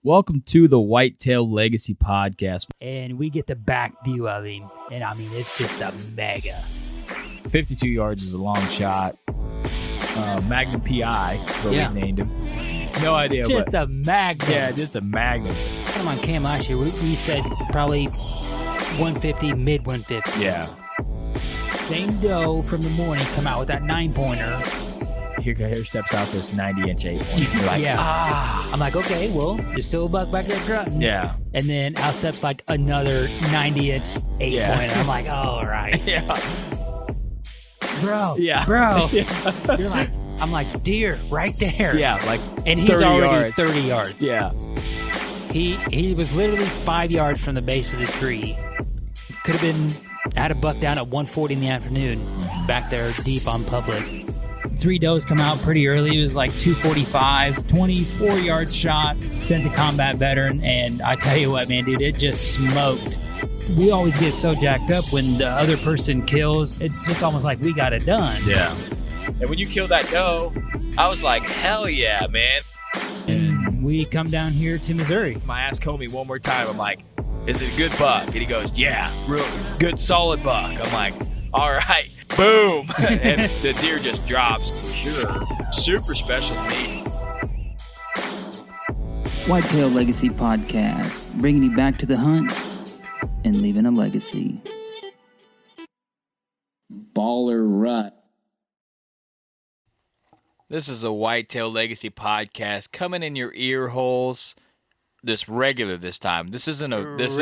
Welcome to the Whitetail Legacy Podcast. And we get the back view of him, and I mean, it's just a mega. 52 yards is a long shot. Magnum PI, what we named him. No idea. Just a magnum. Yeah, just a magnum. Come on cam last year, we said probably 150, mid 150. Yeah. Same doe from the morning come out with that 9-pointer. Here steps out this 90-inch 8-pointer. You're like, I'm like, okay, well, there's still a buck back there grunting. Yeah. And then out steps like another 90-inch 8-pointer. I'm like, all right. Yeah. Bro. Yeah. Bro. Yeah. You're like, I'm like, deer, right there. Yeah, like and he's already yards. 30 yards. Yeah. He was literally 5 yards from the base of the tree. Could have been, had a buck down at 1:40 in the afternoon, back there deep on public. 3 does come out pretty early. It was like 245, 24-yard shot, sent the combat veteran, and I tell you what, man, dude, it just smoked. We always get so jacked up when the other person kills. It's just almost like we got it done. Yeah. And when you killed that doe, I was like, hell yeah, man. And we come down here to Missouri. I asked Comey one more time. I'm like, is it a good buck? And he goes, yeah, real good, solid buck. I'm like, all right, boom. And the deer just drops. Sure. Super special to me. Whitetail Legacy Podcast, bringing you back to the hunt and leaving a legacy. Baller Rut. This is a Whitetail Legacy Podcast coming in your ear holes. This regular this time. This isn't a this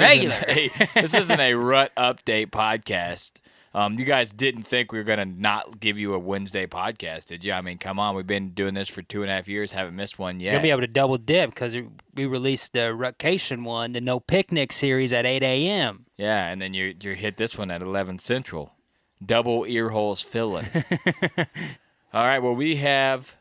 isn't a rut update podcast. You guys didn't think we were gonna not give you a Wednesday podcast, did you? I mean, come on, we've been doing this for 2.5 years, haven't missed one yet. You'll be able to double dip because we released the Rutcation one, the No Picnic series at 8 a.m. Yeah, and then you hit this one at 11 Central. Double ear holes filling. All right, well, we have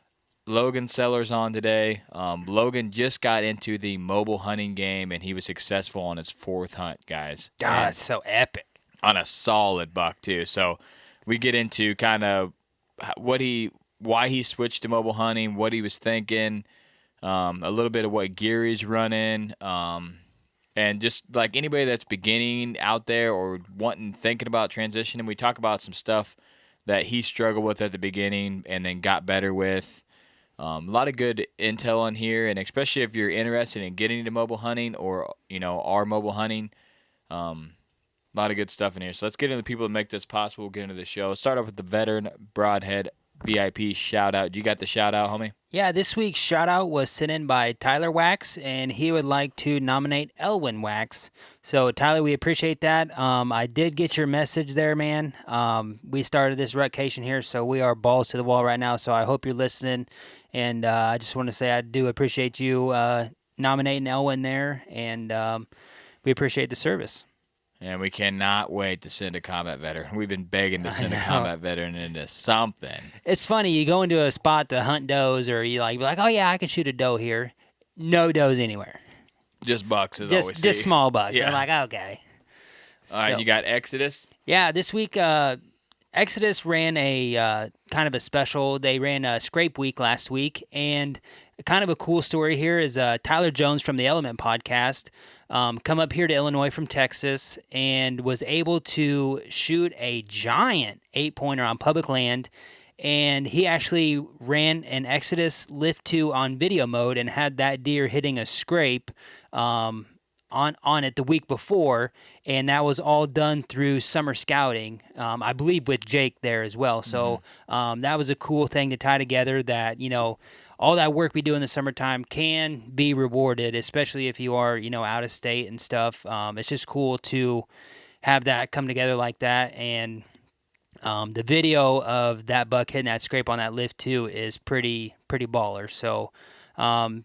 Logan Sellers on today. Logan just got into the mobile hunting game, and he was successful on his 4th hunt, guys. God, it's so epic. On a solid buck, too. So we get into kind of why he switched to mobile hunting, what he was thinking, a little bit of what gear he's running, and just like anybody that's beginning out there or thinking about transitioning, we talk about some stuff that he struggled with at the beginning and then got better with. A lot of good intel on here, and especially if you're interested in getting into mobile hunting or, are mobile hunting, a lot of good stuff in here. So let's get into the people that make this possible. We'll get into the show. Start off with the Veteran Broadhead VIP shout-out. You got the shout-out, homie? Yeah, this week's shout-out was sent in by Tyler Wax, and he would like to nominate Elwin Wax. So, Tyler, we appreciate that. I did get your message there, man. We started this Rutcation here, so we are balls to the wall right now, so I hope you're listening. And I just want to say I do appreciate you nominating Elwin there, and we appreciate the service. And we cannot wait to send a combat veteran. We've been begging to send a combat veteran into something. It's funny. You go into a spot to hunt does, or you be like, oh, yeah, I can shoot a doe here. No does anywhere. Just bucks is all we see. Just small bucks. Yeah. I'm like, okay. All right, you got Exodus? Yeah, this week Exodus ran a kind of a special. They ran a scrape week last week, and kind of a cool story here is Tyler Jones from the Element podcast come up here to Illinois from Texas and was able to shoot a giant 8-pointer on public land, and he actually ran an Exodus Lift 2 on video mode and had that deer hitting a scrape on it the week before, and that was all done through summer scouting, I believe with Jake there as well. So that was a cool thing to tie together that, all that work we do in the summertime can be rewarded, especially if you are, out of state and stuff. It's just cool to have that come together like that. And the video of that buck hitting that scrape on that Lift 2 is pretty baller. So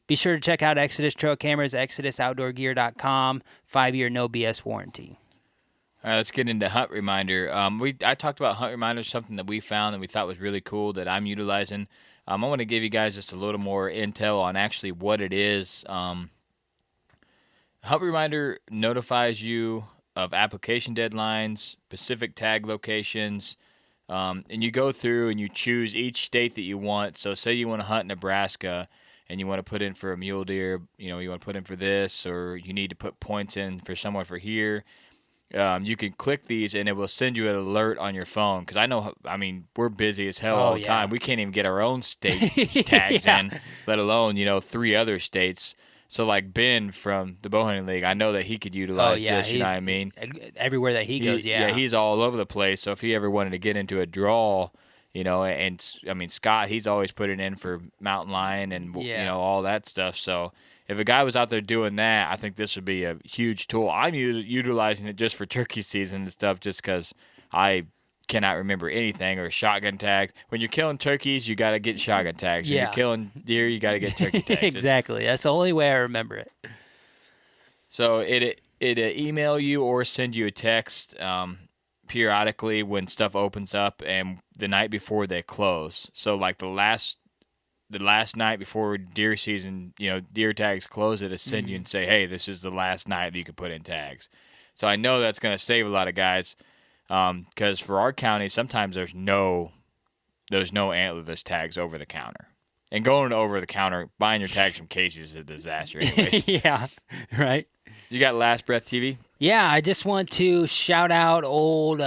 be sure to check out Exodus Trail Cameras, ExodusOutdoorGear.com, 5-year no BS warranty. All right, let's get into Hunt Reminder. I talked about Hunt Reminder, something that we found that we thought was really cool that I'm utilizing. I want to give you guys just a little more intel on actually what it is. Hunt Reminder notifies you of application deadlines, specific tag locations, and you go through and you choose each state that you want. So say you want to hunt Nebraska, and you want to put in for a mule deer, you want to put in for this, or you need to put points in for someone for here, you can click these and it will send you an alert on your phone. Because we're busy as hell all the time. We can't even get our own state tags in, let alone, 3 other states. So like Ben from the Bow Hunting League, I know that he could utilize this, you know what I mean? Everywhere that he goes, yeah. Yeah, he's all over the place. So if he ever wanted to get into a draw, Scott, he's always putting in for mountain lion and, all that stuff. So if a guy was out there doing that, I think this would be a huge tool. I'm utilizing it just for turkey season and stuff just because I cannot remember anything, or shotgun tags. When you're killing turkeys, you got to get shotgun tags. When you're killing deer, you got to get turkey tags. Exactly. That's the only way I remember it. So it email you or send you a text periodically when stuff opens up and the night before they close. So like the last night before deer season, deer tags close, it'll send you and say, hey, this is the last night that you can put in tags. So I know that's going to save a lot of guys. Because for our county, sometimes there's no antlerless tags over the counter, and going over the counter buying your tags from Casey's is a disaster. Anyways. Yeah, right. You got Last Breath TV? Yeah, I just want to shout out old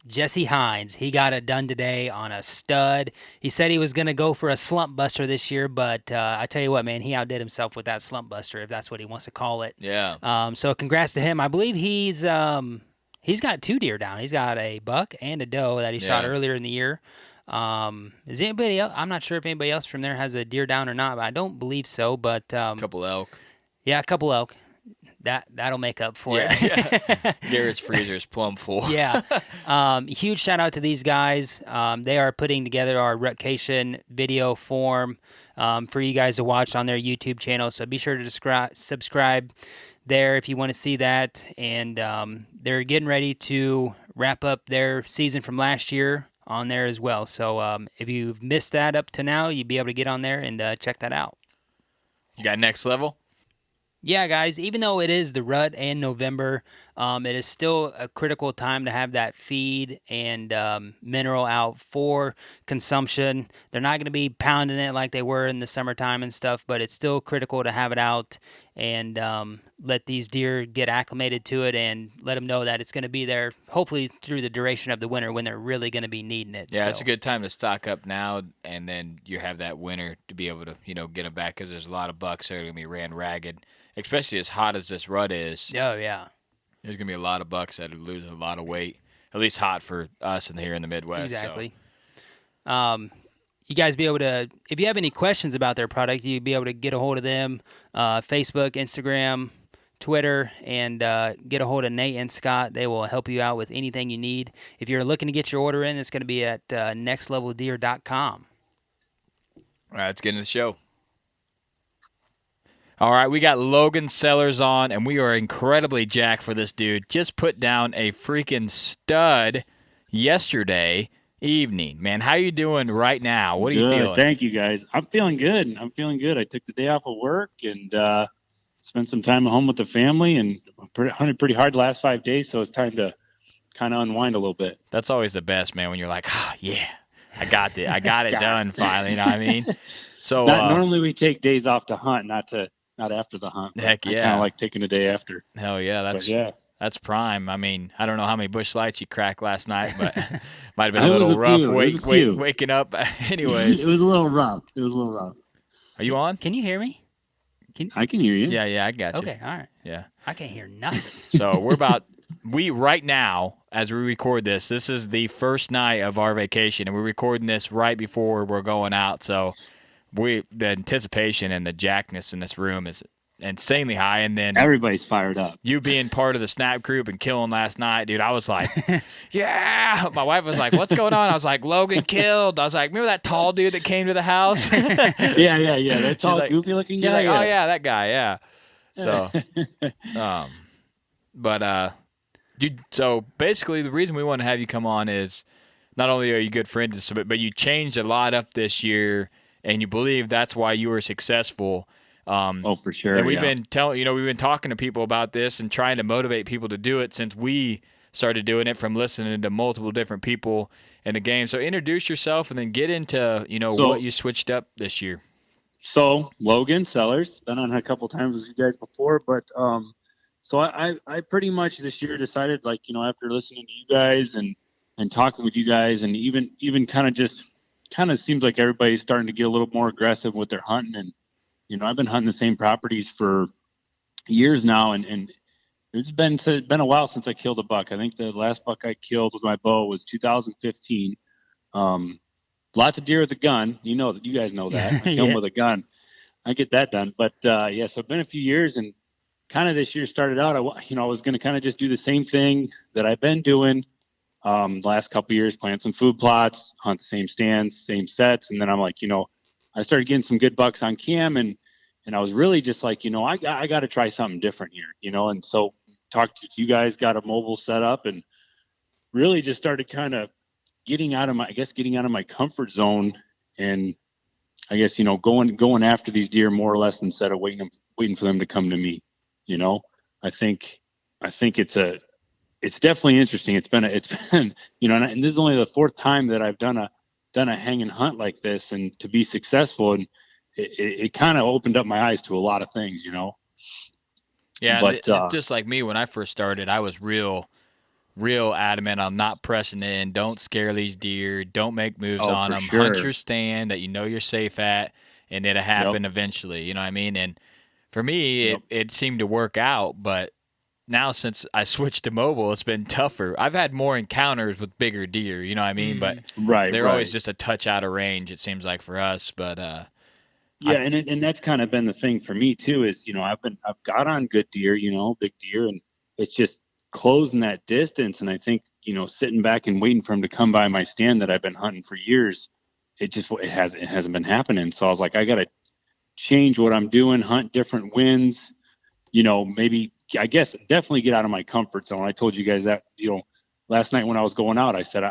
Jesse Hines. He got it done today on a stud. He said he was going to go for a slump buster this year, but I tell you what, man, he outdid himself with that slump buster, if that's what he wants to call it. Yeah. So congrats to him. I believe he's got 2 deer down. He's got a buck and a doe that he shot earlier in the year. Is anybody else? I'm not sure if anybody else from there has a deer down or not, but I don't believe so. But a couple elk. Yeah, a couple elk. That'll make up for it. Yeah. Garrett's freezer is plumb full. Yeah. Huge shout out to these guys. They are putting together our Rutcation video form for you guys to watch on their YouTube channel. So be sure to subscribe there if you want to see that. And they're getting ready to wrap up their season from last year on there as well. So if you've missed that up to now, you'll be able to get on there and check that out. You got Next Level? Yeah, guys, even though it is the rut and November, it is still a critical time to have that feed and mineral out for consumption. They're not going to be pounding it like they were in the summertime and stuff, but it's still critical to have it out and let these deer get acclimated to it and let them know that it's going to be there, hopefully through the duration of the winter when they're really going to be needing it. Yeah, It's a good time to stock up now, and then you have that winter to be able to, get them back, because there's a lot of bucks that are going to be ran ragged, especially as hot as this rut is. Oh, yeah. There's going to be a lot of bucks that are losing a lot of weight, at least hot for us here in the Midwest. Exactly. So. You guys be able to, if you have any questions about their product, you'd be able to get a hold of them, Facebook, Instagram, Twitter, and get a hold of Nate and Scott. They will help you out with anything you need. If you're looking to get your order in, it's going to be at nextleveldeer.com. All right, let's get into the show. All right, we got Logan Sellers on, and we are incredibly jacked for this dude. Just put down a freaking stud yesterday evening. Man, how you doing right now? What are you feeling? Thank you, guys. I'm feeling good. I took the day off of work and spent some time at home with the family, and hunted pretty hard the last 5 days, so it's time to kind of unwind a little bit. That's always the best, man, when you're like, yeah, I got it done finally, you know what I mean? So normally we take days off to hunt, not after the hunt. Heck yeah. I kind of like taking a day after. Hell yeah, that's prime. I mean, I don't know how many bush lights you cracked last night, but might have been a little rough waking up. Anyways. It was a little rough. Are you on? Can you hear me? I can hear you. Yeah, I got you. Okay, all right. Yeah. I can't hear nothing. So right now, as we record this is the first night of our vacation, and we're recording this right before we're going out. So the anticipation and the jackness in this room is insanely high. And then everybody's fired up. You being part of the snap group and killing last night, dude, I was like, yeah. My wife was like, what's going on? I was like, Logan killed. I was like, remember that tall dude that came to the house? Yeah. That tall, goofy looking guy. She's like, oh yeah, that guy, yeah. So, so basically the reason we want to have you come on is not only are you good friends, but you changed a lot up this year, and you believe that's why you were successful. For sure. And we've been we've been talking to people about this and trying to motivate people to do it since we started doing it, from listening to multiple different people in the game. So introduce yourself and then get into, what you switched up this year. So Logan Sellers, been on a couple times with you guys before, but so I pretty much this year decided, like, after listening to you guys and talking with you guys, and even kind of seems like everybody's starting to get a little more aggressive with their hunting, and I've been hunting the same properties for years now, and it's been a while since I killed a buck. I think the last buck I killed with my bow was 2015. Um, Lots of deer with a gun. You guys know that. I kill them Yeah. with a gun. I get that done. But yeah, so it's been a few years, and kind of this year started out. I was going to kind of just do the same thing that I've been doing the last couple of years, plant some food plots, hunt the same stands, same sets, and then I'm like, I started getting some good bucks on cam, and I was really just like, I got to try something different here, and so talked to you guys, got a mobile set up, and really just started kind of getting out of my comfort zone, and I guess going after these deer more or less instead of waiting for them to come to me. I think it's definitely interesting. It's been and this is only the fourth time that I've done a hang and hunt like this, and to be successful, and it kind of opened up my eyes to a lot of things. Yeah, But it's just like me when I first started. I was real adamant on not pressing in. Don't scare these deer. Don't make moves on for them. sure. Hunt your stand that you're safe at, and it'll happen eventually. You know what I mean? And for me, Yep. it seemed to work out. But now since I switched to mobile, it's been tougher. I've had more encounters with bigger deer. You know what I mean? But Right, they're right. always just a touch out of range. It seems like for us. But Yeah, and that's kind of been the thing for me too. Is I've got on good deer, big deer, and it's just closing that distance. And I think sitting back and waiting for him to come by my stand that I've been hunting for years, it hasn't been happening. So I was like, I got to change what I'm doing, hunt different winds. Maybe I guess definitely get out of my comfort zone. I told you guys that last night when I was going out, I said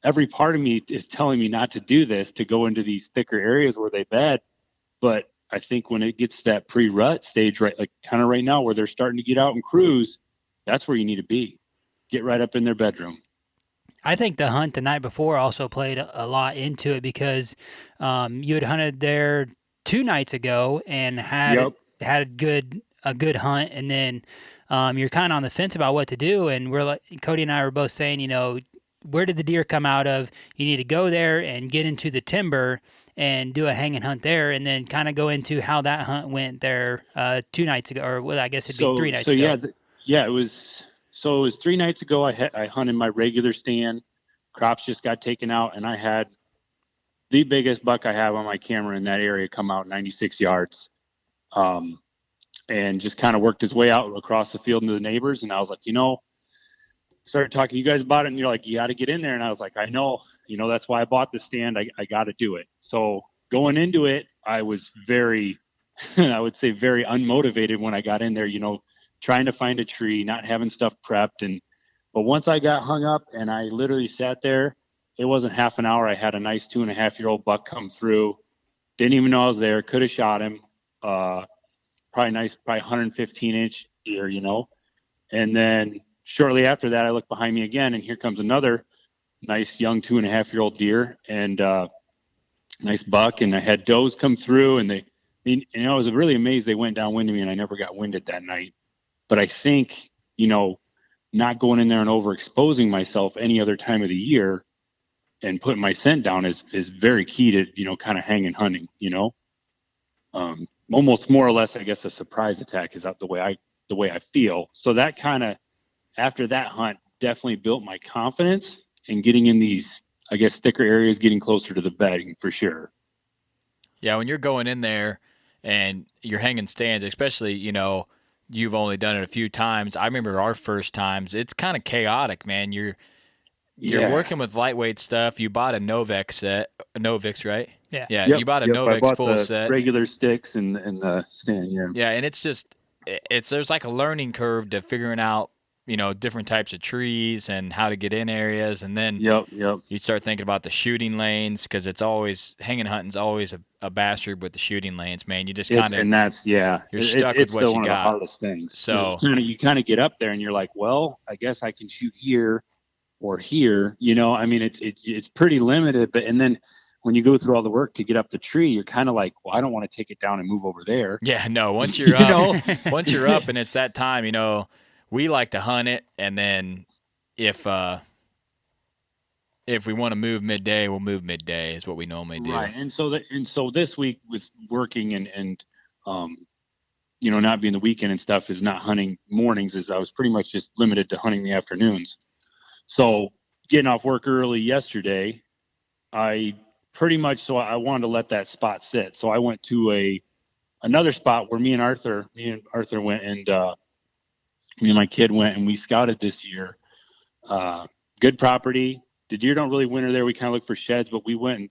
every part of me is telling me not to do this, to go into these thicker areas where they bed. But I think when it gets to that pre-rut stage, right, like kind of right now where they're starting to get out and cruise, that's where you need to be. Get right up in their bedroom. I think the hunt the night before also played a lot into it because you had hunted there 2 nights ago and Yep. had a good hunt, and then you're kind of on the fence about what to do. And we're like, Cody and I were both saying, where did the deer come out of? You need to go there and get into the timber and do a hang and hunt there, and then kind of go into how that hunt went there 2 nights ago, or well, I guess it'd be 3 nights ago. It was 3 nights ago. I hunted my regular stand. Crops just got taken out, and I had the biggest buck I have on my camera in that area come out 96 yards, and just kind of worked his way out across the field into the neighbors. And I was like, started talking to you guys about it, and you're like, you got to get in there. And I was like, I know, that's why I bought the stand. I got to do it. So going into it, I was very, I would say very unmotivated when I got in there, trying to find a tree, not having stuff prepped. But once I got hung up and I literally sat there, it wasn't half an hour. I had a nice 2.5-year-old buck come through. Didn't even know I was there. Could have shot him. Probably 115-inch deer, And then shortly after that, I look behind me again, and here comes another nice young 2.5-year-old deer, and nice buck. And I had does come through, and I was really amazed they went downwind to me, and I never got winded that night. But I think, not going in there and overexposing myself any other time of the year and putting my scent down is very key to, kind of hanging hunting, almost more or less, I guess, a surprise attack is out the way I feel. So that kind of, after that hunt, definitely built my confidence in getting in these, I guess, thicker areas, getting closer to the bedding for sure. Yeah, when you're going in there and you're hanging stands, especially, you've only done it a few times. I remember our first times. It's kind of chaotic, man. You're working with lightweight stuff. You bought a Novix, right? Yeah. Yeah, Yep, you bought a yep, I Novix bought full the set. regular sticks and the stand, yeah. Yeah, and there's like a learning curve to figuring out, different types of trees and how to get in areas, and then Yep. you start thinking about the shooting lanes, because it's always hanging hunting's always a bastard with the shooting lanes, man. You just kind of, and that's you're stuck with what still you one got. of the hardest things. So you kind of get up there and you're like, well, I guess I can shoot here or here. I mean, it's pretty limited. But and then when you go through all the work to get up the tree, you're kind of like, well, I don't want to take it down and move over there. Yeah, no. Once you're up, once you're up, and it's that time, we like to hunt it, and then if we want to move midday, we'll move midday. Is what we normally do. Right, and so this week with working and not being the weekend and stuff is not hunting mornings. Is I was pretty much just limited to hunting the afternoons. So getting off work early yesterday, I wanted to let that spot sit. So I went to another spot where me and Arthur went, and me and my kid went, and we scouted this year. Good property. The deer don't really winter there. We kind of look for sheds, but we went and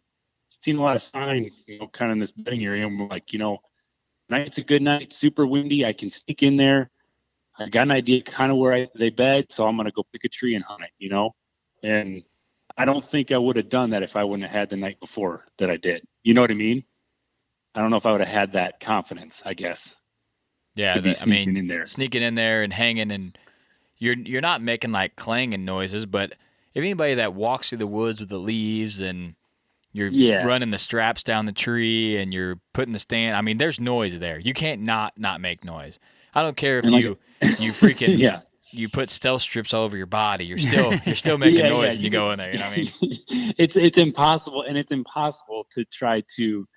seen a lot of sign, kind of in this bedding area. And we're like, night's a good night, super windy. I can sneak in there. I got an idea kind of where they bed, so I'm going to go pick a tree and hunt it, And I don't think I would have done that if I wouldn't have had the night before that I did. You know what I mean? I don't know if I would have had that confidence, I guess. Yeah, sneaking in there and hanging, and you're not making like clanging noises, but if anybody that walks through the woods with the leaves and you're running the straps down the tree and you're putting the stand, there's noise there. You can't not make noise. I don't care if you freaking you put stealth strips all over your body. You're still making noise when you go in there. You know what I mean? It's impossible, and it's impossible to try to.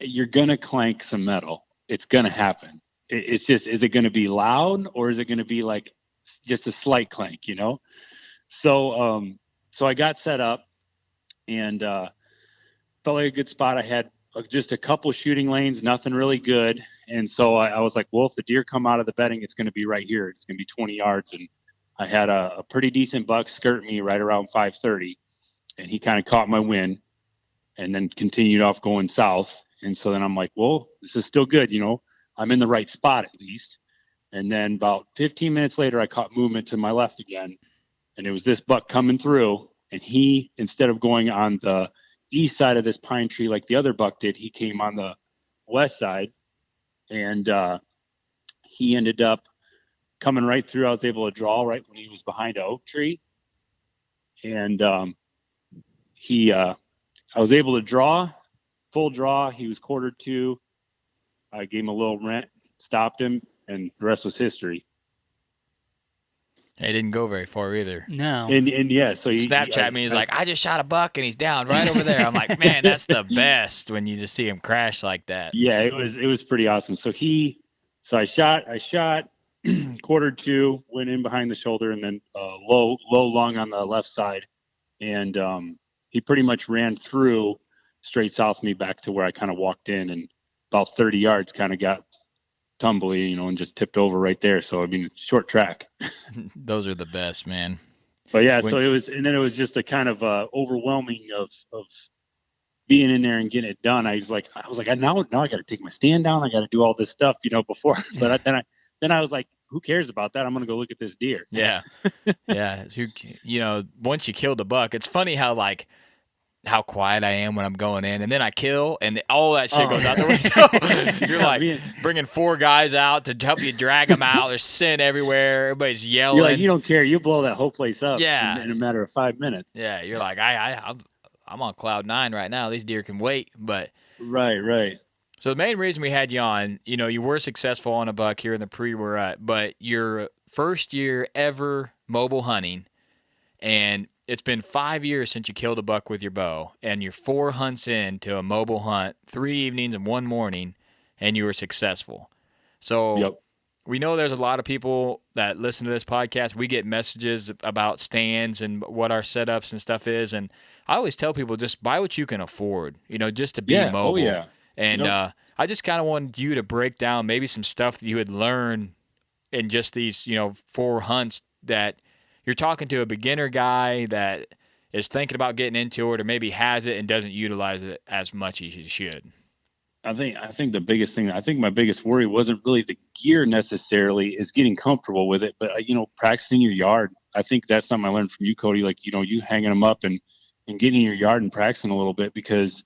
You're gonna clank some metal. It's gonna happen. It's just, is it gonna be loud or is it gonna be like just a slight clank? So I got set up and felt like a good spot. I had just a couple shooting lanes, nothing really good. And so I was like, well, if the deer come out of the bedding, it's going to be right here. It's going to be 20 yards. And I had a pretty decent buck skirt me right around 5:30, and he kind of caught my wind and then continued off going south. And so then I'm like, well, this is still good. I'm in the right spot at least. And then about 15 minutes later, I caught movement to my left again. And it was this buck coming through, and he, instead of going on the east side of this pine tree like the other buck did, he came on the west side, and he ended up coming right through. I was able to draw right when he was behind an oak tree, and I was able to draw, full draw. He was quartered to. I gave him a little rent, stopped him, and the rest was history. He didn't go very far either. No. And yeah, so he Snapchat me. He's like, I just shot a buck and he's down right over there. I'm like, man, that's the best when you just see him crash like that. Yeah, it was pretty awesome. So I shot, quartered to, went in behind the shoulder, and then low long on the left side, and he pretty much ran through straight south of me back to where I kind of walked in, and about 30 yards kind of got tumbly, and just tipped over right there. So short track. Those are the best, man. But yeah, so it was just a kind of overwhelming of being in there and getting it done. I was like, now I got to take my stand down. I got to do all this stuff, before. But then I was like, who cares about that? I'm gonna go look at this deer. Yeah, yeah. Once you kill the buck, it's funny how quiet I am when I'm going in, and then I kill, and all that shit goes out the window. You're like bringing 4 guys out to help you drag them out. There's scent everywhere. Everybody's yelling. You're like, you don't care. You blow that whole place up. Yeah. in a matter of 5 minutes. Yeah, you're like, I'm on cloud 9 right now. These deer can wait. But right. So the main reason we had you on, you were successful on a buck here in the pre we're at, but your first year ever mobile hunting, and it's been 5 years since you killed a buck with your bow, and you're 4 hunts into a mobile hunt, 3 evenings and 1 morning, and you were successful. So we know there's a lot of people that listen to this podcast. We get messages about stands and what our setups and stuff is, and I always tell people just buy what you can afford, just to be mobile. Oh, yeah. And I just kind of wanted you to break down maybe some stuff that you had learned in just these, 4 hunts that you're talking to a beginner guy that is thinking about getting into it or maybe has it and doesn't utilize it as much as he should. I think the biggest thing, my biggest worry wasn't really the gear necessarily, is getting comfortable with it, but practicing your yard. I think that's something I learned from you, Cody, like, you hanging them up and getting in your yard and practicing a little bit, because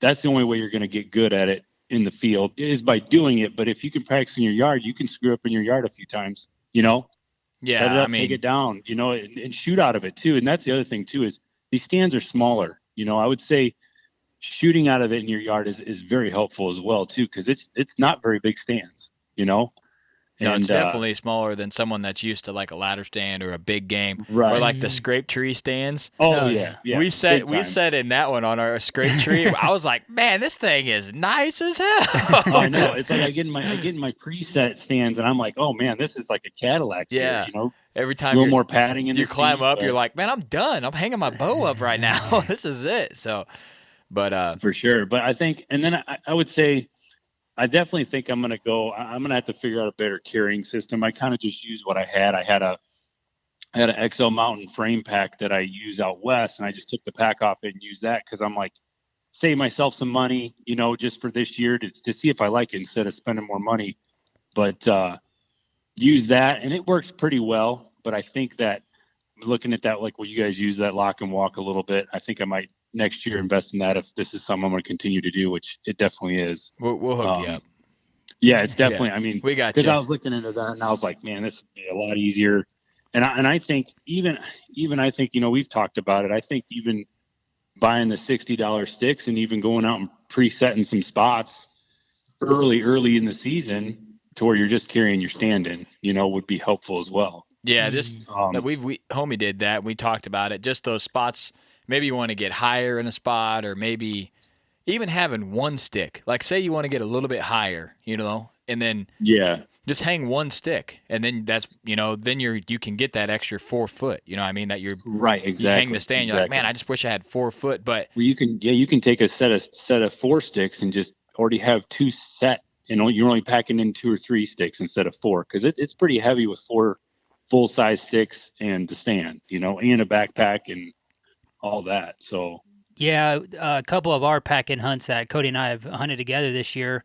that's the only way you're going to get good at it in the field is by doing it. But if you can practice in your yard, you can screw up in your yard a few times, Yeah, set it up, take it down, and shoot out of it too. And that's the other thing too, is these stands are smaller. I would say shooting out of it in your yard is very helpful as well too, because it's not very big stands, No, it's and definitely smaller than someone that's used to like a ladder stand or a big game, or right. like the scrape tree stands. Oh Oh, yeah, yeah. We big we time. sat in that one on our scrape tree. I was like, man, this thing is nice as Oh, hell. I know. It's like I get in my preset stands, and I'm like, oh man, this is like a Cadillac here. Yeah. A Every time little more padding in you the climb seat, up, you're but like, man, I'm done. I'm hanging my bow up right now. This is it. So, but for sure. But I think, and then I would say, I definitely think I'm gonna go. I'm gonna have to figure out a better carrying system. I kind of just used what I had. I had an XL Mountain frame pack that I use out west, and I just took the pack off it and used that because I'm like, save myself some money, just for this year to see if I like it instead of spending more money. But use that, and it works pretty well. But I think that looking at that, like what you guys use that lock and walk a little bit, I think I might next year invest in that if this is something I'm going to continue to do, which it definitely is. we'll hook you up. Yeah, it's definitely. I mean, We got because you. I was looking into that and I was like, man, this would be a lot easier. And I think even I think we've talked about it. I think even buying the $60 sticks and even going out and presetting some spots early in the season to where you're just carrying your stand in, would be helpful as well. Yeah, just Um, we homie did that. We talked about it. Just those spots. Maybe you want to get higher in a spot, or maybe even having one stick. Like say you want to get a little bit higher, and then yeah, just hang one stick, and then that's then you can get that extra 4 foot. You know what I mean? That right, you exactly. hang the stand. You're like, man, I just wish I had 4 foot, but Well, you can take a set of 4 sticks and just already have 2 set, you're only packing in 2 or 3 sticks instead of 4 because it's pretty heavy with 4 full size sticks and the stand, and a backpack and all that. So Yeah, a couple of our pack-in hunts that Cody and I have hunted together this year.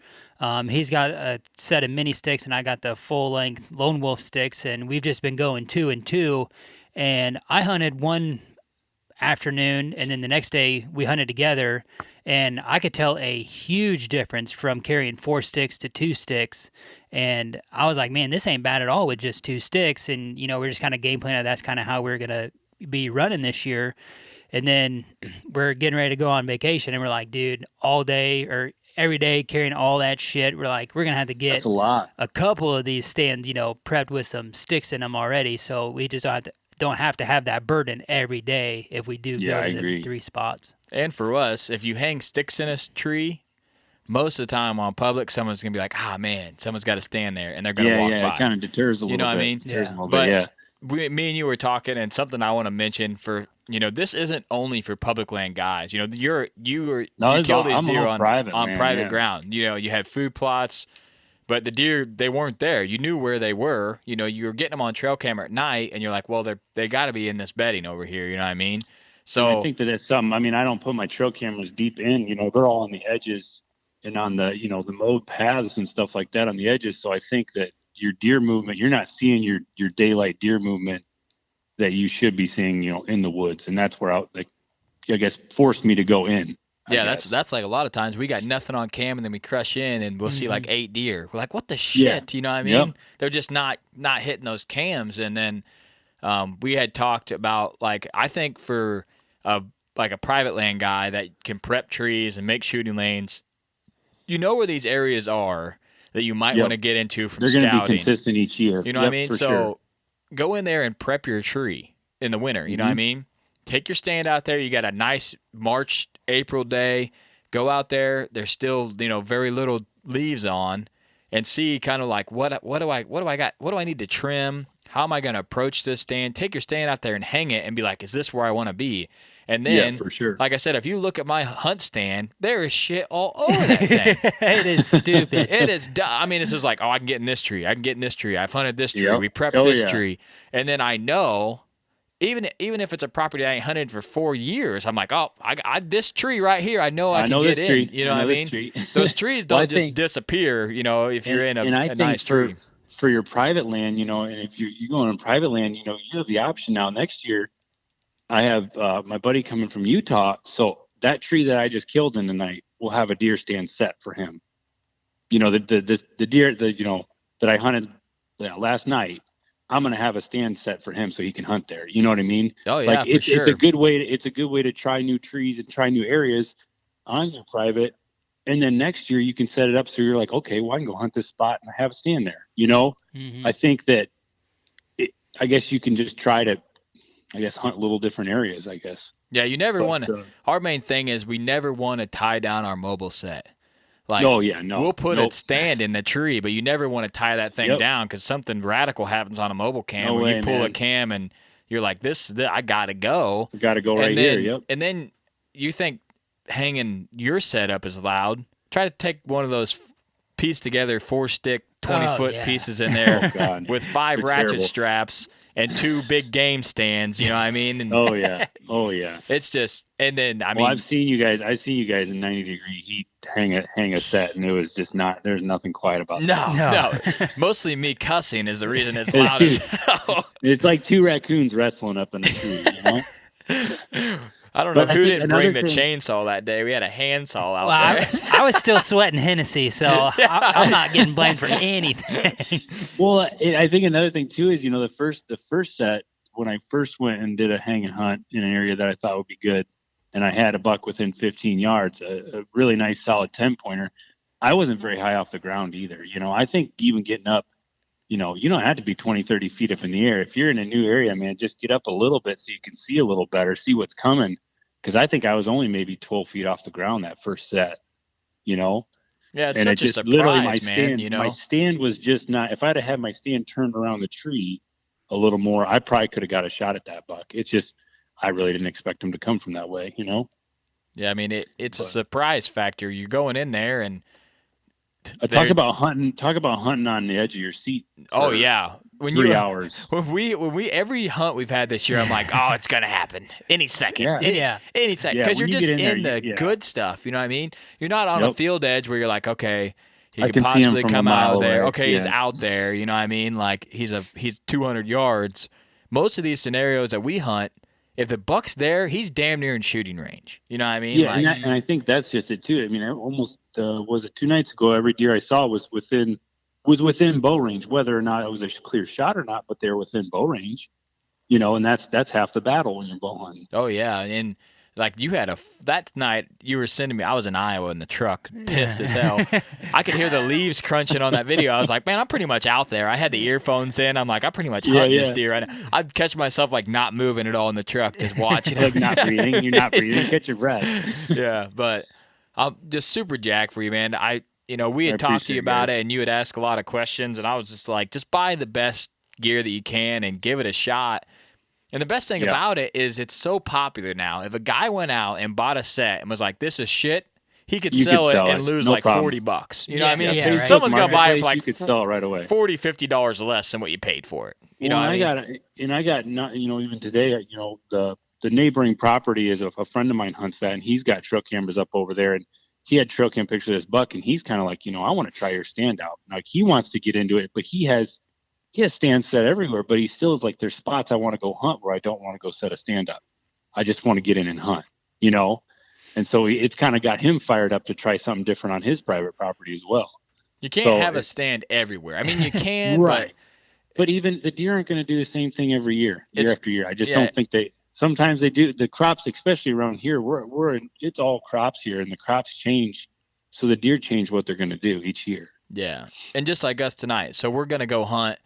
He's got a set of mini sticks, and I got the full-length Lone Wolf sticks, and we've just been going 2 and 2. And I hunted one afternoon, and then the next day we hunted together, and I could tell a huge difference from carrying 4 sticks to 2 sticks. And I was like, man, this ain't bad at all with just 2 sticks. And we're just kind of game planning. That's kind of how we're gonna be running this year. And then we're getting ready to go on vacation, and we're like, dude, all day or every day carrying all that shit. We're like, we're gonna have to get that's a lot. a couple of these stands, prepped with some sticks in them already, so we just don't have to have that burden every day if we do Yeah, go I to agree. the 3 spots. and for us, if you hang sticks in a tree, most of the time on public, someone's gonna be like, ah man, someone's got to stand there, and they're gonna walk by. It kind of deters a little know what I bit. mean? Deters Yeah. them a little But bit, yeah. me and you were talking, and something I want to mention for this isn't only for public land guys. You No, you it's kill all- these I'm deer all on private, man, private yeah. ground. You had food plots, but the deer, they weren't there. You knew where they were. You were getting them on trail camera at night, and you're like, well, they got to be in this bedding over here. You know what I mean? So And I think that it's something. I mean, I don't put my trail cameras deep in. They're all on the edges and on the the mowed paths and stuff like that on the edges. So I think that your deer movement, you're not seeing your daylight deer movement that you should be seeing, in the woods, and that's where I guess forced me to go in. I yeah, guess. that's like a lot of times we got nothing on cam, and then we crush in, and we'll see like 8 deer. We're like, what the shit? Yeah. You know what I mean? Yep. They're just not hitting those cams, and then we had talked about like I think for like a private land guy that can prep trees and make shooting lanes, where these areas are that you might Yep. want to get into from They're going to be scouting. consistent each year. You know what I Yep, mean? for So sure. go in there and prep your tree in the winter. You know what I Mhm. mean? Take your stand out there. You got a nice March, April day. Go out there. There's still, very little leaves on, and see kind of like what do I got? What do I need to trim? How am I going to approach this stand? Take your stand out there and hang it and be like, is this where I want to be? And then, Yeah, for sure. like I said, if you look at my hunt stand, there is shit all over that thing. It is stupid. It is. I mean, it's just like, oh, I can get in this tree. I can get in this tree. I've hunted this tree. Yep. We prepped Oh, this yeah. tree, and then I know, even if it's a property I ain't hunted for 4 years, I'm like, oh, I this tree right here, I know I can know get this in. tree. You know I what I know this mean? tree. Those trees Well, don't I just think- disappear. If you're in and I a think nice tree. for your private land, and if you go on private land, you have the option now. Next year, I have my buddy coming from Utah, so that tree that I just killed in the night will have a deer stand set for him. The deer that I hunted last night, I'm gonna have a stand set for him so he can hunt there. You know what I mean? Oh yeah, Like for sure. it's a good way to try new trees and try new areas. on your private. And then next year you can set it up so you're like, okay, well, I can go hunt this spot and have a stand there. Mm-hmm. I think that I guess you can just try to, hunt little different areas, I guess. Yeah, you never But, want to. Our main thing is we never want to tie down our mobile set. Like, oh yeah, no, we'll put nope. a stand in the tree, but you never want to tie that thing down because something radical happens on a mobile cam No where way, you pull man. a cam and you're like, this I gotta go. We got to go And right then, here. Yep. And then you think hanging your setup is loud. Try to take one of those piece together 4-stick 20-foot pieces in there Oh, God. with 5 They're ratchet terrible. straps and 2 big game stands. You know what I mean? And Oh yeah. Oh yeah. it's just, and then I Well, mean, I've seen you guys in 90-degree heat hang a set, and it was just not. There's nothing quiet about no. No. Mostly me cussing is the reason it's It's loud as too- hell. It's like 2 raccoons wrestling up in a tree. I don't know But I who think didn't bring the another thing- chainsaw that day. We had a handsaw out Well, there. I was still sweating Hennessy, so I'm not getting blamed for anything. Well, I think another thing too is the first set when I first went and did a hang and hunt in an area that I thought would be good, and I had a buck within 15 yards, a really nice solid 10-pointer. I wasn't very high off the ground either. I think even getting up, you don't have to be 20, 30 feet up in the air. If you're in a new area, man, just get up a little bit so you can see a little better, see what's coming. Because I think I was only maybe 12 feet off the ground that first set. Yeah, it's And such it a just literally my surprise, man. stand, my stand was just not. If I'd have had my stand turned around the tree a little more, I probably could have got a shot at that buck. It's just I really didn't expect him to come from that way. Yeah, I mean it's a surprise factor. You're going in there and talk about hunting on the edge of your seat. Oh yeah, when 3 hours. When we every hunt we've had this year, I'm like, oh, it's gonna happen any second. Yeah. Any second, Yeah, because when you're you just get in in there, the good stuff. You know what I mean? You're not on a field edge where you're like, okay, he I could can see him possibly from a come out mile of there. away. Okay, he's Yeah. out there. You know what I mean? Like he's 200 yards. Most of these scenarios that we hunt, if the buck's there, he's damn near in shooting range. You know what I mean? Yeah, Like, and I think that's just it too. I mean, I almost was it 2 nights ago? Every deer I saw was within bow range, whether or not it was a clear shot or not. But they're within bow range, and that's half the battle when you're bow hunting. oh yeah, and like you had that night you were sending me. I was in Iowa in the truck, pissed as hell. I could hear the leaves crunching on that video. I was like, man, I'm pretty much out there. I had the earphones in. I'm like, I pretty much hunting this deer right now. I'd catch myself like not moving at all in the truck, just watching. Like not breathing. You're not breathing. Catch your breath. Yeah, but I'm just super jacked for you, man. We had I talked to you appreciate it, about guys. it, and you had asked a lot of questions, and I was just like, just buy the best gear that you can and give it a shot. And the best thing about it is it's so popular now. If a guy went out and bought a set and was like, this is shit, he could sell it and lose No like problem. $40. You know what I mean? Yeah, right. Someone's going to buy it for like you could sell it right away. $40, $50 less than what you paid for it. You know what I mean? I got not, even today, the neighboring property is a friend of mine hunts that, and he's got trail cameras up over there, and he had trail cam pictures of this buck, and he's kind of like, I want to try your stand out. Like he wants to get into it, but he has stands set everywhere, but he still is like, there's spots I want to go hunt where I don't want to go set a stand up. I just want to get in and hunt, And so it's kind of got him fired up to try something different on his private property as well. You can't have a stand everywhere. I mean, you can, right. But even the deer aren't going to do the same thing every year after year. I just don't think sometimes they do. The crops, especially around here, it's all crops here, and the crops change. So the deer change what they're going to do each year. Yeah. And just like us tonight. So we're going to go hunt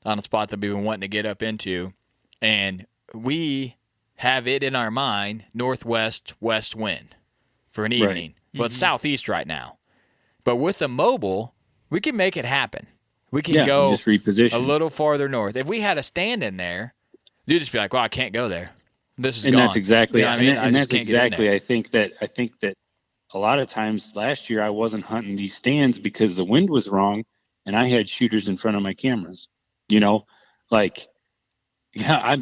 on a spot that we've been wanting to get up into, and we have it in our mind, northwest, west wind for an evening. Right. Well, it's southeast right now. But with a mobile, we can make it happen. We can go just reposition a little farther north. If we had a stand in there, you'd just be like, well, I can't go there. This is and gone. that's exactly, you know what I mean? and I just that's can't get in exactly, there. I think that a lot of times last year I wasn't hunting these stands because the wind was wrong and I had shooters in front of my cameras, I'm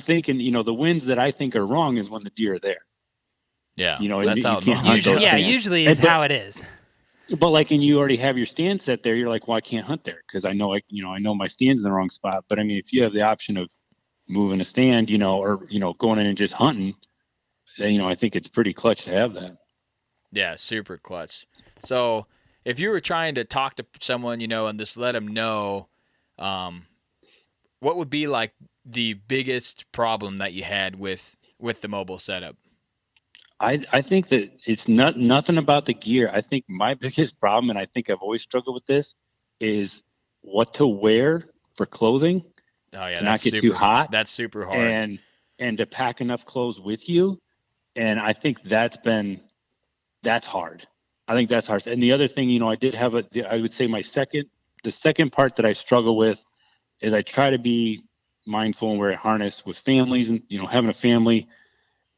thinking, the winds that I think are wrong is when the deer are there. Yeah. That's how you can't it hunt those stands. Usually is how it is. But and you already have your stand set there, you're like, well, I can't hunt there because I know my stand's in the wrong spot. But I mean, if you have the option of moving a stand, or going in and just hunting, then, I think it's pretty clutch to have that. Yeah, super clutch. So if you were trying to talk to someone, and just let them know, what would be like the biggest problem that you had with the mobile setup? I think that it's nothing about the gear. I think my biggest problem, and I think I've always struggled with this, is what to wear for clothing Oh yeah, to not get too hot That's super hard. and to pack enough clothes with you. And I think that's hard. I think that's hard. And the other thing, I did have I would say the second part that I struggle with is I try to be mindful and wear a harness with families and, having a family.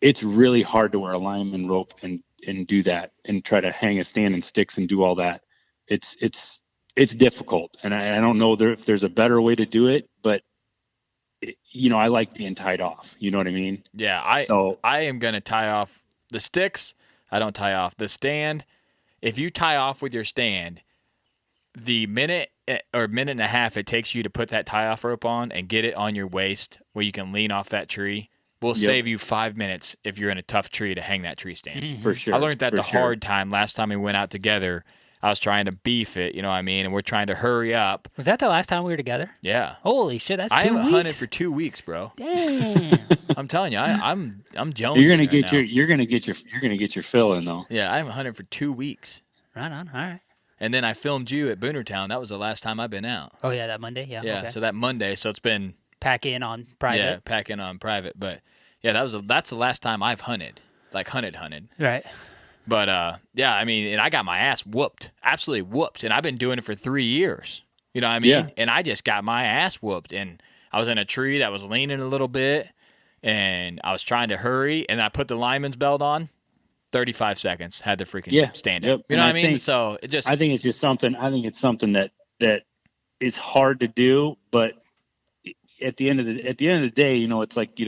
It's really hard to wear a lineman rope and do that and try to hang a stand and sticks and do all that. It's difficult. And I don't know if there's a better way to do it, but I like being tied off. You know what I mean? Yeah, I am gonna tie off the sticks. I don't tie off the stand. If you tie off with your stand, the minute or minute and a half it takes you to put that tie off rope on and get it on your waist where you can lean off that tree will save you 5 minutes if you're in a tough tree to hang that tree stand. Mm-hmm. For sure. I learned that hard time last time we went out together. I was trying to beef it, you know what I mean? And we're trying to hurry up. Was that the last time we were together? Yeah. Holy shit, that's 2 I weeks. haven't hunted for 2 weeks, bro. Damn. I'm telling you, I'm jonesing. You're gonna right get now. you're gonna get your fill in though. Yeah, I haven't hunted for 2 weeks. Right on. All right. And then I filmed you at Boonertown. That was the last time I've been out. Oh yeah, that Monday. Yeah. Yeah, Okay. so that Monday, so it's been Pack in on private. Yeah, pack in on private. But yeah, that's the last time I've hunted. Like hunted. Right. But yeah, I mean, and I got my ass whooped. Absolutely whooped. And I've been doing it for 3 years. You know what I mean? Yeah. And I just got my ass whooped. And I was in a tree that was leaning a little bit and I was trying to hurry and I put the lineman's belt on. 35 seconds had the freaking stand up. You know what I mean? So it just I think it's something that is hard to do, but at the end of the day, it's like,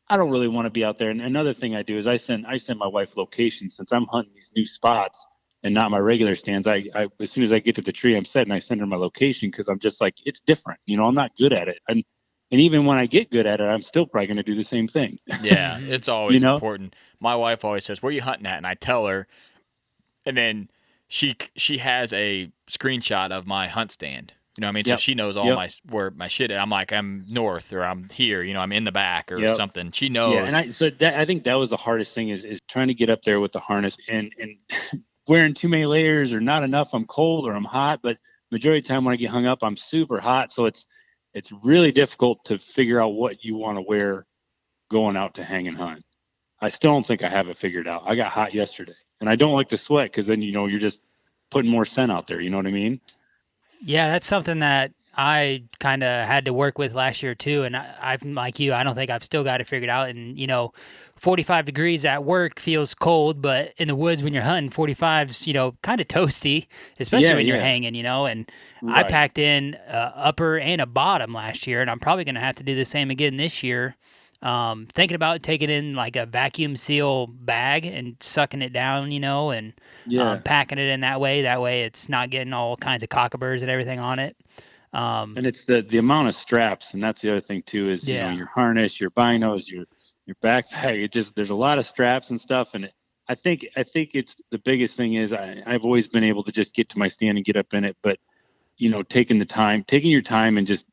I don't really want to be out there. And another thing I do is I send my wife locations since I'm hunting these new spots and not my regular stands. I as soon as I get to the tree I'm setting, I send her my location because I'm just like, it's different. I'm not good at it. And even when I get good at it, I'm still probably going to do the same thing. Yeah, it's always important. My wife always says, "Where are you hunting at?" And I tell her, and then she has a screenshot of my hunt stand. You know what I mean? So she knows all where my shit is. I'm like, I'm north or I'm here. I'm in the back or something. She knows. Yeah, and I think that was the hardest thing is trying to get up there with the harness and wearing too many layers or not enough. I'm cold or I'm hot, but majority of the time when I get hung up, I'm super hot. So it's really difficult to figure out what you want to wear going out to hang and hunt. I still don't think I have it figured out. I got hot yesterday, and I don't like to sweat because then you're just putting more scent out there. You know what I mean? Yeah, that's something that I kind of had to work with last year too. And I'm like you, I don't think I've still got it figured out. And 45 degrees at work feels cold, but in the woods when you're hunting, 45's kind of toasty, especially when you're hanging. And I packed in upper and a bottom last year, and I'm probably going to have to do the same again this year. Thinking about taking in like a vacuum seal bag and sucking it down, and packing it in that way. That way it's not getting all kinds of cockaburs and everything on it. And it's the amount of straps, and that's the other thing too is your harness, your binos, your backpack. There's a lot of straps and stuff, and I think it's the biggest thing is I've always been able to just get to my stand and get up in it, but taking your time and just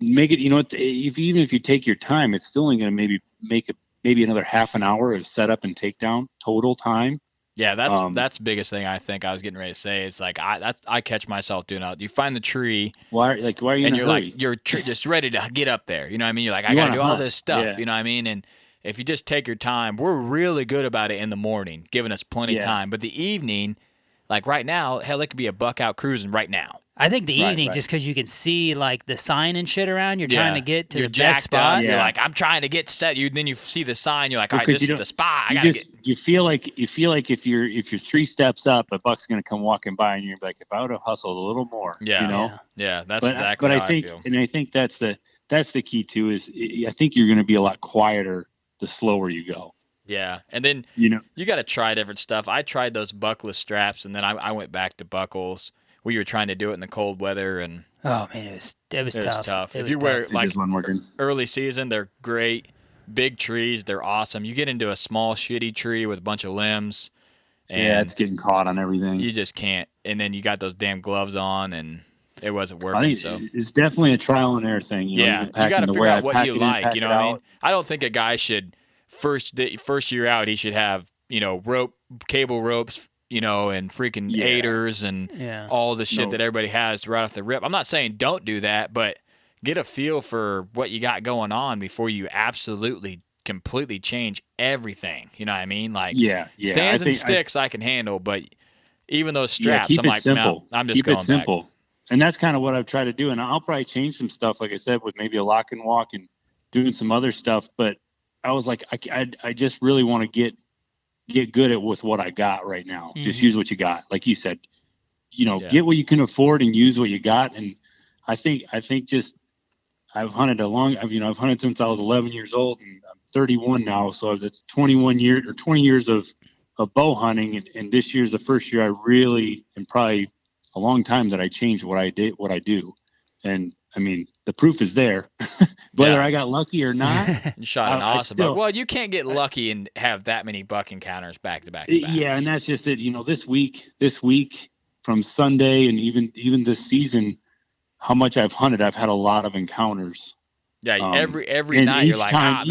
make it, even if you take your time, it's still only going to maybe make it maybe another half an hour of setup and takedown total time. Yeah, that's the biggest thing I think I was getting ready to say. It's like I catch myself doing that. You find the tree. Why are you and in a you're hurry? like you're just ready to get up there. You know what I mean? You're like I got to do all this stuff. Yeah. You know what I mean? And if you just take your time, we're really good about it in the morning, giving us plenty of time. But the evening, like right now, hell, it could be a buck out cruising right now. I think the evening, just because you can see like the sign and shit around, you're trying to get to you're the best spot. spot. You're like, I'm trying to get set. Then you see the sign. You're like, all right, this is the spot. I gotta get. You feel like if you're 3 steps up, a buck's gonna come walking by, and you're like, if I would have hustled a little more, yeah, that's exactly how I feel. And I think that's the key too. Is I think you're gonna be a lot quieter the slower you go. Yeah, and then you got to try different stuff. I tried those buckless straps, and then I went back to buckles. We were trying to do it in the cold weather, and oh man, it was tough. If you wear like working. Early season, they're great. Big trees, they're awesome. You get into a small shitty tree with a bunch of limbs, and it's getting caught on everything. You just can't. And then you got those damn gloves on, and it wasn't working. I think it's definitely a trial and error thing. You got to figure out what you like. You know what I mean? I don't think a guy should first year out, he should have, cable ropes, and freaking Yeah. aiders and Yeah. all the shit No. that everybody has right off the rip. I'm not saying don't do that, but get a feel for what you got going on before you absolutely completely change everything. You know what I mean? Like Yeah. stands and sticks I can handle, but even those straps, keep I'm it like, simple. no, I'm just keep going it simple. And that's kind of what I've tried to do. And I'll probably change some stuff, like I said, with maybe a lock and walk and doing some other stuff. But I was like, I just really want to get good at with what I got right now. Just use what you got. Like you said, get what you can afford and use what you got. And I think just, I've hunted I've hunted since I was 11 years old, and I'm 31 now. So that's 20 years of bow hunting. And this year's the first year I really, and probably a long time, that I changed what I do. And I mean, the proof is there. Whether Yeah. I got lucky or not, You shot an awesome still- buck. Well, you can't get lucky and have that many buck encounters back to back to back. Yeah, and that's just it. This week from Sunday and even this season, how much I've hunted, I've had a lot of encounters. Yeah, every And night you're like, man.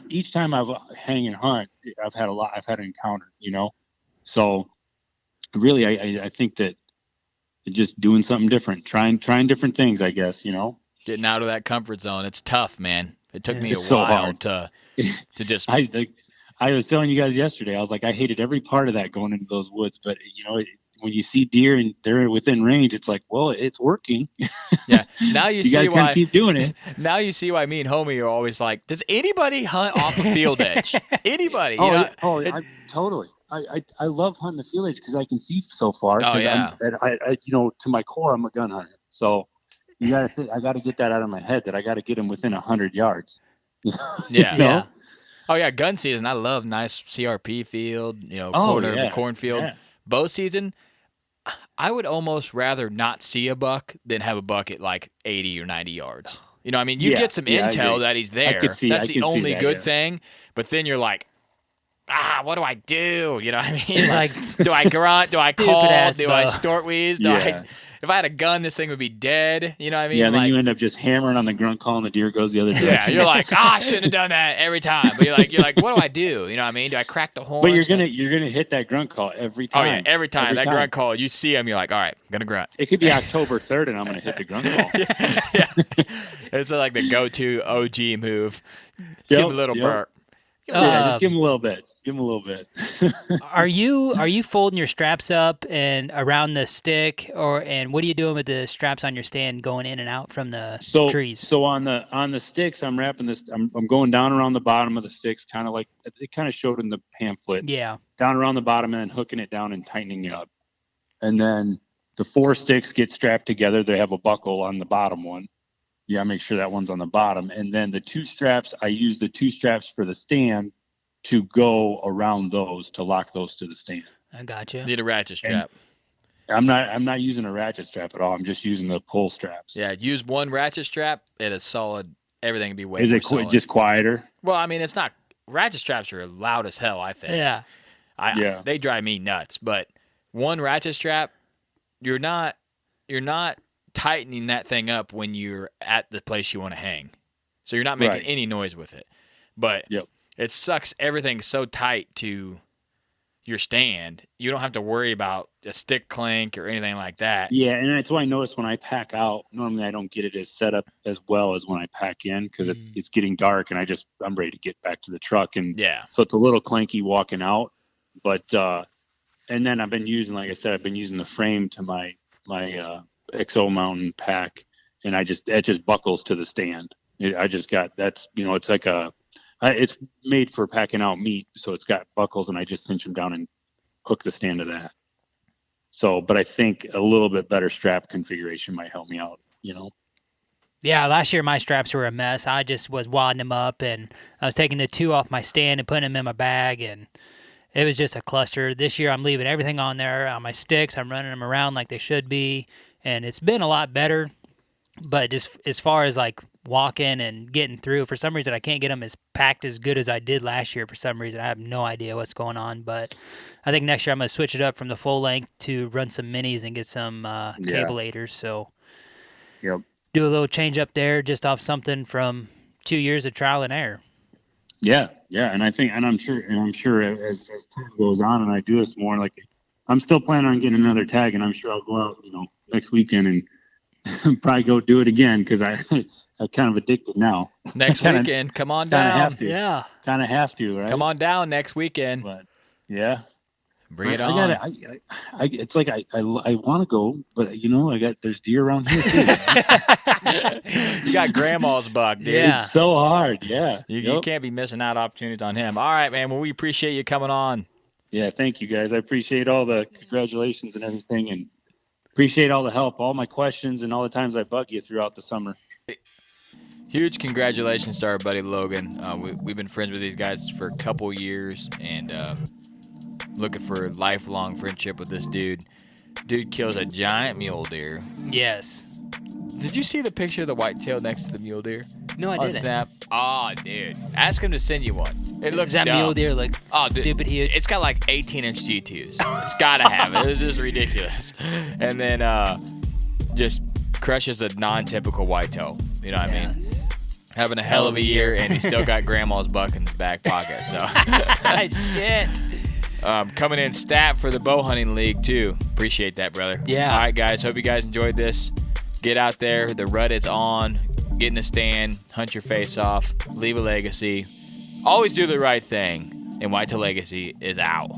Each time I've hang and hunt, I've had an encounter. So really, I think that just doing something different, trying different things, I guess. Getting out of that comfort zone, it's tough, man. It took me a It's so while hard. to just. I was telling you guys yesterday, I was like, I hated every part of that going into those woods, but when you see deer and they're within range, it's like, well, it's working. Yeah. Now you see gotta kinda why. keep doing it. Now you see why me and Homie are always like, does anybody hunt off a field edge? Anybody? Totally. I love hunting the field edge because I can see so far. Oh, 'cause yeah. to my core, I'm a gun hunter. So I got to get that out of my head that I got to get them within 100 yards. Yeah. Yeah. Oh yeah, gun season. I love nice CRP field. Oh, Corner of yeah. a cornfield. Yeah. Bow season. I would almost rather not see a buck than have a buck at like 80 or 90 yards. You know, what I mean, you Yeah, get some yeah, I intel agree. that he's there. I can see That's the only that, good yeah. thing. But then you're like, what do I do? You know what I mean? It's like, do I grunt? Do I call? stupid-ass Do I bow. snort wheeze? Yeah. If I had a gun, this thing would be dead. You know what I mean? Yeah, then Like, you end up just hammering on the grunt call and the deer goes the other direction. yeah, you're like, I shouldn't have done that every time. But you're like, what do I do? You know what I mean? Do I crack the horn? But you're gonna hit that grunt call every Oh time. yeah, every time that grunt call, you see him, you're like, all right, I'm gonna grunt. It could be October 3rd, and I'm gonna hit the grunt call. Yeah, it's like the go-to OG move. Give him a little burp. Yeah, just give him a little bit. Give him a little bit. Are you folding your straps up and around the stick, and what are you doing with the straps on your stand going in and out from the trees? So on the sticks, I'm wrapping this. I'm going down around the bottom of the sticks, kind of like it kind of showed in the pamphlet. Yeah. Down around the bottom and then hooking it down and tightening it up. And then the 4 sticks get strapped together. They have a buckle on the bottom one. Yeah, make sure that one's on the bottom. And then the 2 straps, I use the 2 straps for the stand to go around those to lock those to the stand. I gotcha. Need a ratchet strap. I'm not using a ratchet strap at all. I'm just using the pull straps. Yeah, use one ratchet strap. It is solid. Everything can be way Is more it solid. just quieter? Well, I mean, it's not. Ratchet straps are loud as hell, I think. Yeah. They drive me nuts. But one ratchet strap, you're not tightening that thing up when you're at the place you want to hang. So you're not making any noise with it. But it sucks everything so tight to your stand. You don't have to worry about a stick clink or anything like that. Yeah, and that's why I notice when I pack out, normally I don't get it as set up as well as when I pack in because it's getting dark and I'm ready to get back to the truck. And so it's a little clanky walking out. But and then I've been using, like I said, the frame to my XO Mountain pack, and it just buckles to the stand. It's like it's made for packing out meat, so it's got buckles, and I just cinch them down and hook the stand to that. So, but I think a little bit better strap configuration might help me out, Yeah, last year my straps were a mess. I just was wadding them up, and I was taking the 2 off my stand and putting them in my bag, and it was just a cluster. This year I'm leaving everything on there on my sticks. I'm running them around like they should be, and it's been a lot better. But just as far as like walking and getting through, for some reason I can't get them as packed as good as I did last year. For some reason I have no idea what's going on, but I think next year I'm going to switch it up from the full length to run some minis and get some cable aiders. So do a little change up there just off something from 2 years of trial and error. Yeah, yeah, and I'm sure as time goes on and I do this more, like I'm still planning on getting another tag, and I'm sure I'll go out, next weekend and probably go do it again because I'm kind of addicted now. Next kinda, weekend, come on kind of down. have to, Yeah. kind of have to, right? Come on down next weekend. But yeah, Bring it I on. got it. It's like I want to go, but there's deer around here too. You got grandma's buck, dude. Yeah. It's so hard. Yeah. You can't be missing out opportunities on him. All right, man. Well, we appreciate you coming on. Yeah, thank you guys. I appreciate all the congratulations and everything, and appreciate all the help, all my questions, and all the times I bug you throughout the summer. Huge congratulations to our buddy Logan. We've been friends with these guys for a couple years, and looking for a lifelong friendship with this dude. Dude kills a giant mule deer. Yes. Did you see the picture of the whitetail next to the mule deer? No, I On didn't. Snap? Oh, dude. Ask him to send you one. It looks Does that dumb. mule deer look Dude, stupid huge? It's got like 18-inch G2s. It's got to have it. It's just ridiculous. And then just crushes a non-typical whitetail. You know what I mean? Having a hell of a year, and he's still got grandma's buck in his back pocket. So Shit. coming in stat for the bow hunting league too. Appreciate that, brother. Yeah. All right, guys. Hope you guys enjoyed this. Get out there. The rut is on. Get in the stand. Hunt your face off. Leave a legacy. Always do the right thing. And Whitetail Legacy is out.